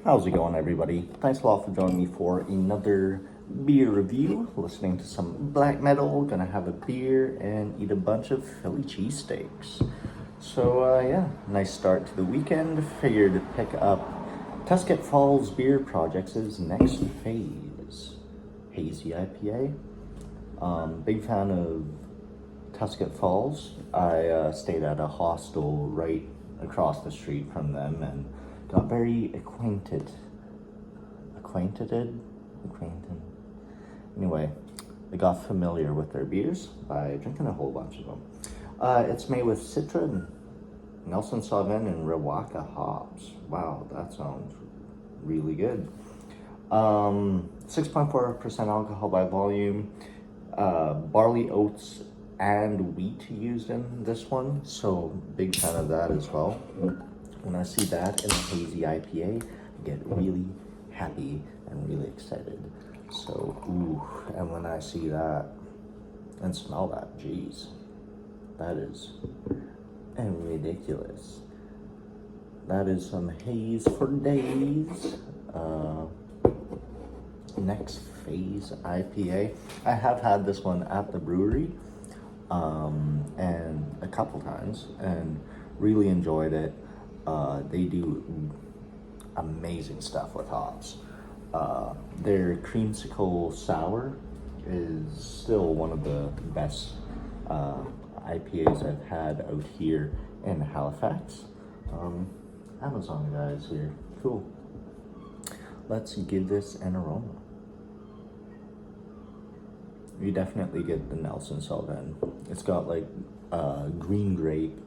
How's it going, everybody? Thanks a lot for joining me for another beer review. Listening to some black metal, gonna have a beer and eat a bunch of Philly cheesesteaks. So yeah, nice start to the weekend. Figured to pick up Tusket Falls Beer Projects' next phase, Hazy IPA. Big fan of Tusket Falls. I stayed at a hostel right across the street from them and got very acquainted. Anyway, I got familiar with their beers by drinking a whole bunch of them. It's made with Citra and Nelson Sauvin and Rewaka hops. Wow, that sounds really good. 6.4% alcohol by volume. Barley, oats, and wheat used in this one, so big fan of that as well. When I see that in a Hazy IPA, I get really happy and really excited. So, ooh, and when I see that and smell that, geez, that is ridiculous. That is some haze for days. Next phase IPA. I have had this one at the brewery and a couple times and really enjoyed it. They do amazing stuff with hops. Their creamsicle sour is still one of the best IPAs I've had out here in Halifax. Amazon guys here, cool. Let's give this an aroma. You definitely get the Nelson Sauvin. It's got like green grape,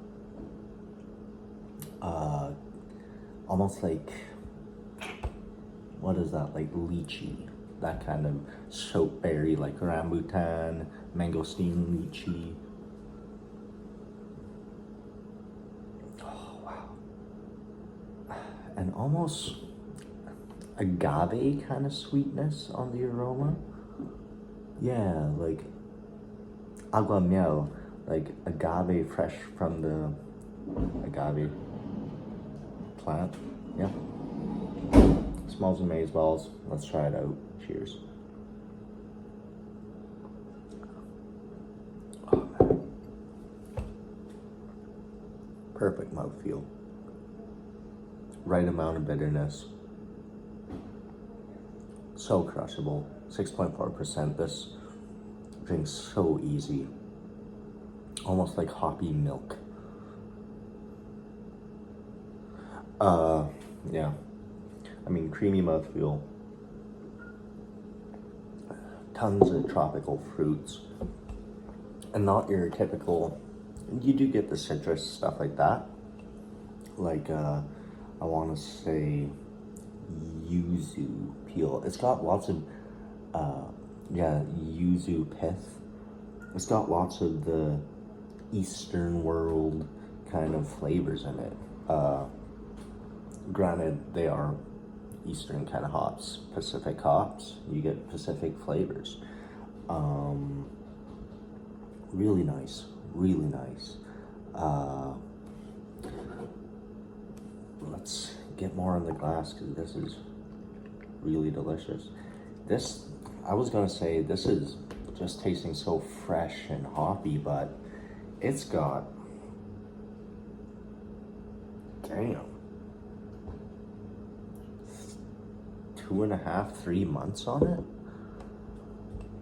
almost like, what is that, like lychee, that kind of soap berry, like rambutan, mangosteen lychee. Oh wow. And almost agave kind of sweetness on the aroma. Yeah, like agua miel, like agave fresh from the agave plant. Yeah. Smells amaze balls. Let's try it out. Cheers. Oh man. Perfect mouthfeel. Right amount of bitterness. So crushable. 6.4%. This drinks so easy. Almost like hoppy milk. Yeah. I mean, creamy mouthfeel. Tons of tropical fruits. And not your typical, you do get the citrus stuff like that. Like, I want to say yuzu peel. It's got lots of, yuzu pith. It's got lots of the Eastern world kind of flavors in it. Granted, they are Eastern kind of hops, Pacific hops. You get Pacific flavors. Really nice, really nice. Let's get more in the glass because this is really delicious. This, I was gonna say, this is just tasting so fresh and hoppy, but it's got, damn, 2.5, 3 months on it,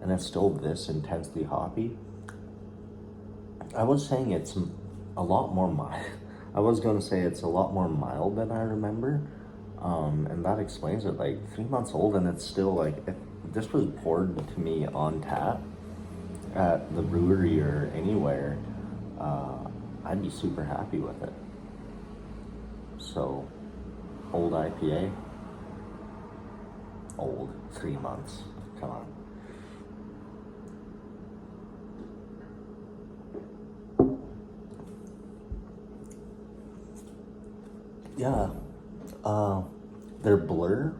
and it's still this intensely hoppy. I was saying it's a lot more mild. I was gonna say it's a lot more mild than I remember, and that explains it. Like 3 months old, and it's still like, if this was poured to me on tap at the brewery or anywhere, I'd be super happy with it. So, old IPA. Old, 3 months, come on. Yeah, their Blur,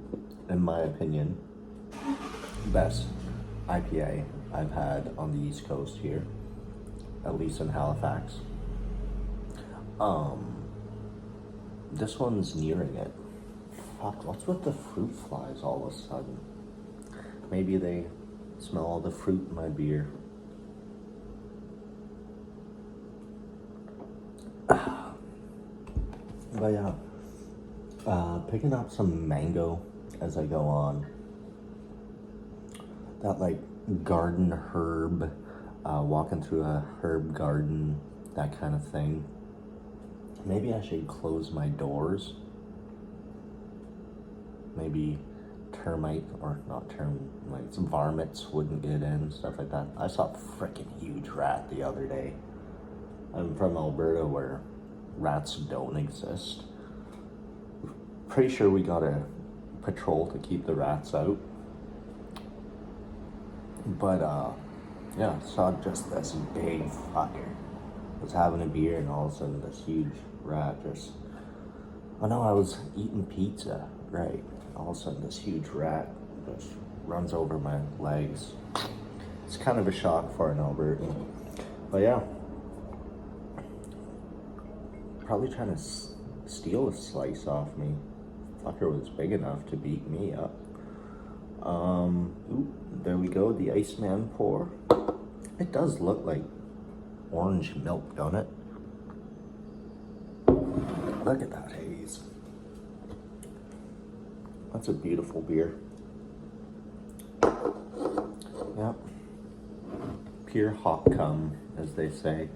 in my opinion, best IPA I've had on the East Coast here, at least in Halifax. This one's nearing it. Fuck, what's with the fruit flies all of a sudden? Maybe they smell all the fruit in my beer. But yeah, picking up some mango as I go on. That like garden herb, walking through a herb garden, that kind of thing. Maybe I should close my doors. Maybe termite, or not termites, varmints wouldn't get in, stuff like that. I saw a freaking huge rat the other day. I'm from Alberta where rats don't exist. Pretty sure we got a patrol to keep the rats out. But yeah, saw just this big fucker. Was having a beer and all of a sudden this huge rat just, oh no, I was eating pizza, right? All of a sudden this huge rat just runs over my legs. It's kind of a shock for an Albertan. But yeah, probably trying to steal a slice off me. Fucker was big enough to beat me up. Ooh, there we go, the Iceman pour. It does look like orange milk, don't it? Look at that haze. That's a beautiful beer. Yep. Pure hop cum, as they say.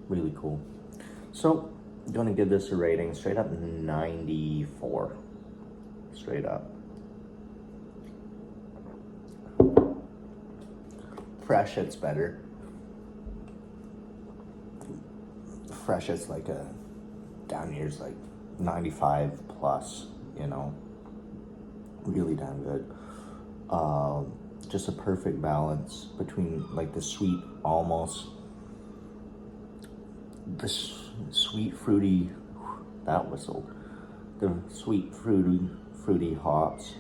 Really cool. So, I'm gonna give this a rating straight up 94. Straight up. Fresh, it's better. Fresh, it's like a, down here's like 95 plus, you know. Really damn good. Just a perfect balance between like the sweet, almost, the sweet fruity, that whistled, the sweet fruity hops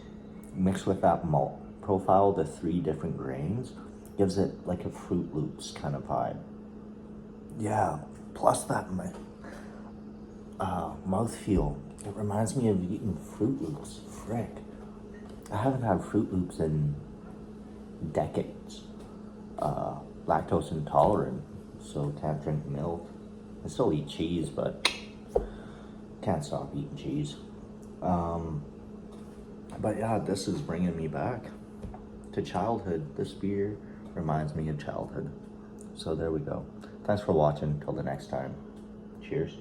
mixed with that malt profile, the 3 different grains, gives it like a Fruit Loops kind of vibe. Yeah, plus that mouthfeel, it reminds me of eating Fruit Loops. Frick, I haven't had Fruit Loops in decades. Lactose intolerant, so can't drink milk. I still eat cheese, but can't stop eating cheese. But yeah, this is bringing me back to childhood. This beer reminds me of childhood. So there we go. Thanks for watching. Till the next time. Cheers.